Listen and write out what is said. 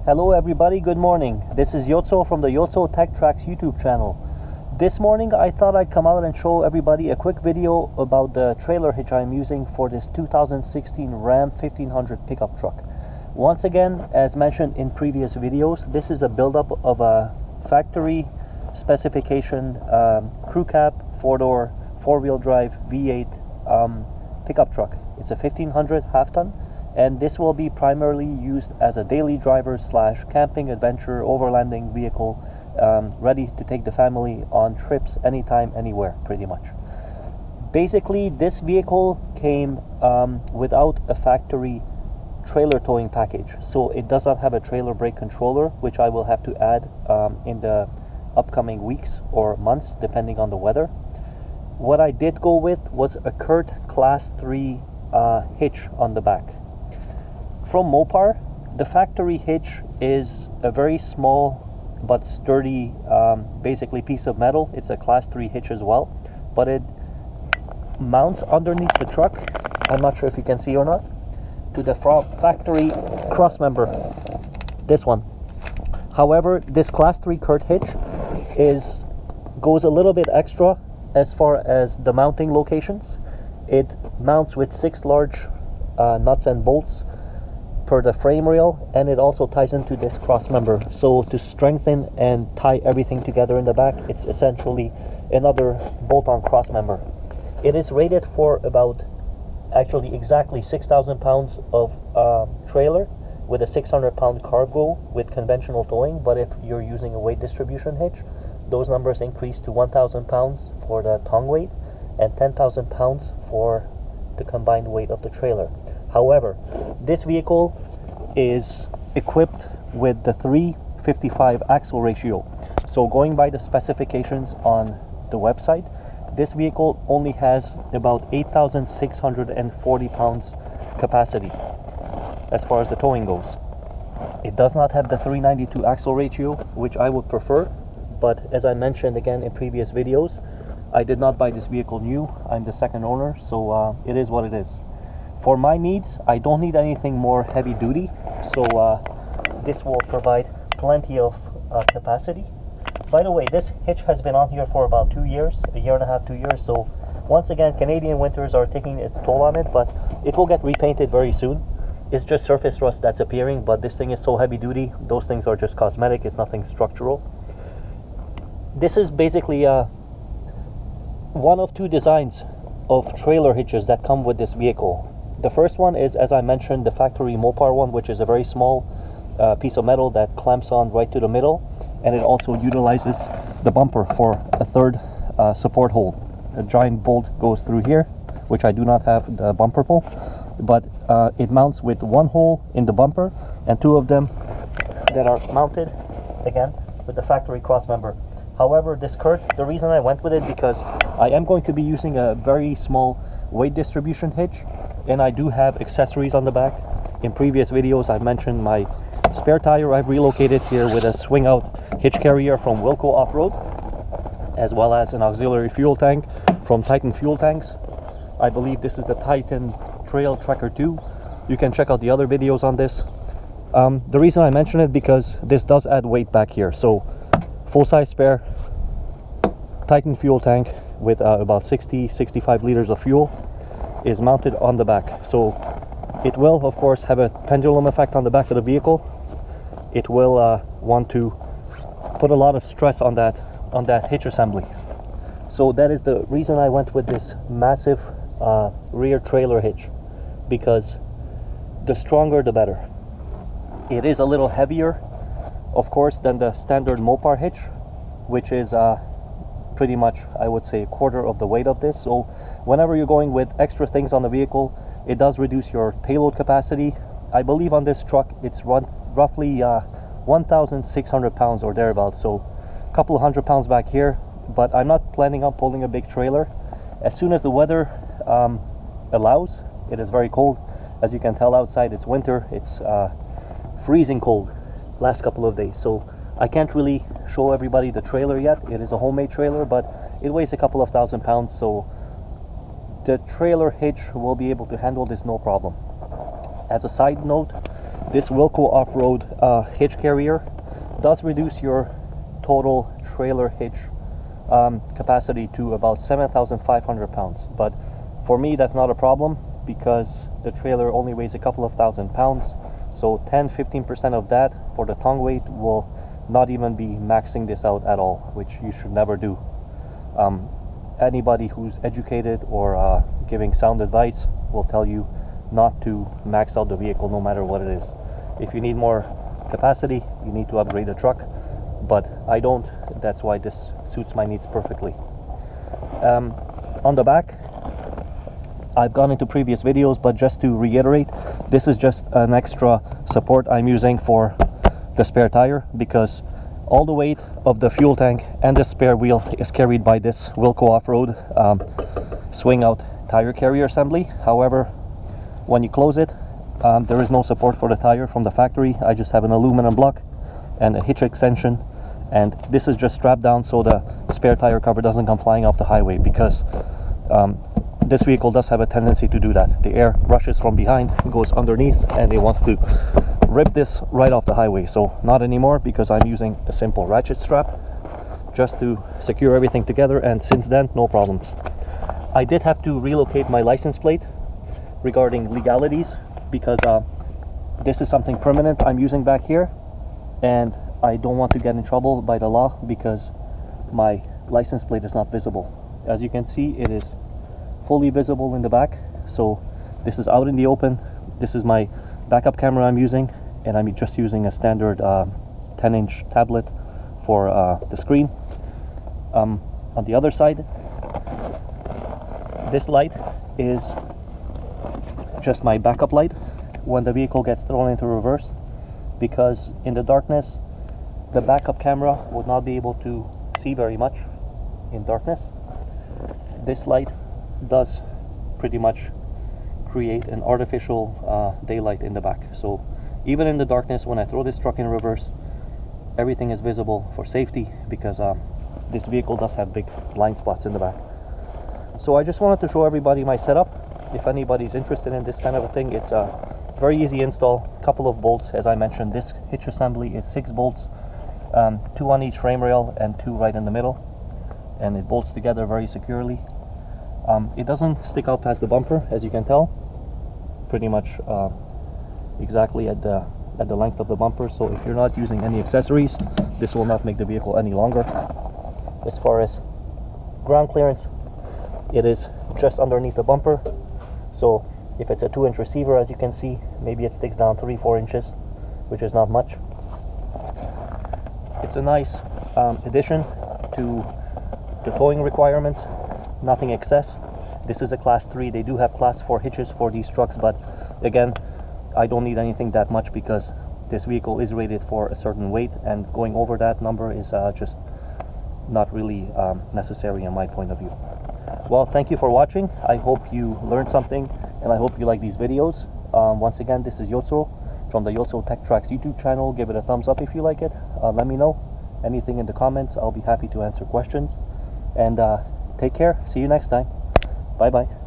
Hello everybody, good morning. This is Yotso from the Yotso Tech Tracks YouTube channel. This morning I thought I'd come out and show everybody a quick video about the trailer hitch I'm using for this 2016 Ram 1500 pickup truck. Once again, as mentioned in previous videos, this is a buildup of a factory specification crew cab, 4-door, 4-wheel drive V8 pickup truck. It's a 1500 half-ton, and this will be primarily used as a daily driver slash camping, adventure, overlanding vehicle, ready to take the family on trips anytime, anywhere, pretty much. Basically, this vehicle came without a factory trailer towing package, so it does not have a trailer brake controller, which I will have to add in the upcoming weeks or months, depending on the weather. What I did go with was a Curt Class 3 hitch on the back. From Mopar, the factory hitch is a very small but sturdy, basically piece of metal. It's a Class 3 hitch as well, but it mounts underneath the truck. I'm not sure if you can see or not, to the factory cross member, this one. However, this Class 3 Curt hitch goes a little bit extra as far as the mounting locations. It mounts with 6 large nuts and bolts per the frame rail, and it also ties into this cross member. So to strengthen and tie everything together in the back, it's essentially another bolt-on cross member. It is rated for about, actually exactly 6,000 pounds of trailer with a 600-pound cargo with conventional towing, but if you're using a weight distribution hitch, those numbers increase to 1,000 pounds for the tongue weight and 10,000 pounds for the combined weight of the trailer. However, this vehicle is equipped with the 3:55 axle ratio. So going by the specifications on the website, this vehicle only has about 8,640 pounds capacity as far as the towing goes. It does not have the 392 axle ratio, which I would prefer, but as I mentioned again in previous videos, I did not buy this vehicle new. I'm the second owner, so it is what it is. For my needs, I don't need anything more heavy duty, so this will provide plenty of capacity. By the way, this hitch has been on here for about 2 years, a year and a half, 2 years, so once again, Canadian winters are taking its toll on it, but it will get repainted very soon. It's just surface rust that's appearing, but this thing is so heavy duty, those things are just cosmetic, it's nothing structural. This is basically one of 2 designs of trailer hitches that come with this vehicle. The first one is, as I mentioned, the factory Mopar one, which is a very small piece of metal that clamps on right to the middle, and it also utilizes the bumper for a third support hole. A giant bolt goes through here, which I do not have the bumper pull, but it mounts with 1 hole in the bumper and 2 of them that are mounted again with the factory cross member. However, this Curt, the reason I went with it, because I am going to be using a very small weight distribution hitch, and I do have accessories on the back. In previous videos I've mentioned my spare tire I've relocated here with a swing out hitch carrier from Wilco Off-Road, as well as an auxiliary fuel tank from Titan Fuel Tanks. I believe this is the Titan Trail Trekker 2. You can check out the other videos on this. The reason I mention it, because this does add weight back here. So full-size spare Titan fuel tank with about 60-65 liters of fuel is mounted on the back. So it will of course have a pendulum effect on the back of the vehicle. It will want to put a lot of stress on that hitch assembly. So that is the reason I went with this massive rear trailer hitch, because the stronger the better. It is a little heavier of course than the standard Mopar hitch, which is pretty much, I would say, a quarter of the weight of this. So whenever you're going with extra things on the vehicle, it does reduce your payload capacity. I believe on this truck it's roughly 1,600 pounds or thereabouts, so a couple of 100 pounds back here, but I'm not planning on pulling a big trailer. As soon as the weather allows, it is very cold. As you can tell outside, it's winter, it's freezing cold last couple of days, so I can't really show everybody the trailer yet. It is a homemade trailer, but it weighs a couple of 1,000 pounds, so the trailer hitch will be able to handle this no problem. As a side note, This Wilco off-road hitch carrier does reduce your total trailer hitch capacity to about 7,500 pounds, but for me that's not a problem because the trailer only weighs a couple of thousand pounds, so 10-15% of that for the tongue weight will not even be maxing this out at all, which you should never do. Anybody who's educated or giving sound advice will tell you not to max out the vehicle no matter what it is. If you need more capacity, you need to upgrade the truck, but I don't. That's why this suits my needs perfectly. On the back, I've gone into previous videos, but just to reiterate, this is just an extra support I'm using for the spare tire, because all the weight of the fuel tank and the spare wheel is carried by this Wilco off-road swing out tire carrier assembly. However, when you close it, there is no support for the tire from the factory. I just have an aluminum block and a hitch extension, and this is just strapped down so the spare tire cover doesn't come flying off the highway, because this vehicle does have a tendency to do that. The air rushes from behind, goes underneath, and it wants to rip this right off the highway. So not anymore, because I'm using a simple ratchet strap just to secure everything together, and since then no problems. I did have to relocate my license plate regarding legalities, because this is something permanent I'm using back here, and I don't want to get in trouble by the law because my license plate is not visible. As you can see, it is fully visible in the back, so this is out in the open. This is my backup camera I'm using, and I'm just using a standard 10-inch tablet for the screen. On the other side, this light is just my backup light when the vehicle gets thrown into reverse, because in the darkness the backup camera would not be able to see very much in darkness. This light does pretty much create an artificial daylight in the back, so even in the darkness, when I throw this truck in reverse, everything is visible for safety, because this vehicle does have big blind spots in the back. So I just wanted to show everybody my setup. If anybody's interested in this kind of a thing, it's a very easy install. Couple of bolts, as I mentioned. This hitch assembly is 6 bolts, 2 on each frame rail and 2 right in the middle, and it bolts together very securely. It doesn't stick out past the bumper, as you can tell, pretty much exactly at the length of the bumper. So if you're not using any accessories, this will not make the vehicle any longer. As far as ground clearance, it is just underneath the bumper. So if it's a 2-inch receiver, as you can see, maybe it sticks down 3-4 inches, which is not much. It's a nice addition to the towing requirements. Nothing excess. This is a class 3. They do have class 4 hitches for these trucks, but again, I don't need anything that much because this vehicle is rated for a certain weight, and going over that number is just not really necessary in my point of view. Well, thank you for watching. I hope you learned something, and I hope you like these videos. Once again, this is Yotso from the Yotso Tech Tracks YouTube channel. Give it a thumbs up if you like it. Let me know anything in the comments. I'll be happy to answer questions. And take care. See you next time. Bye bye.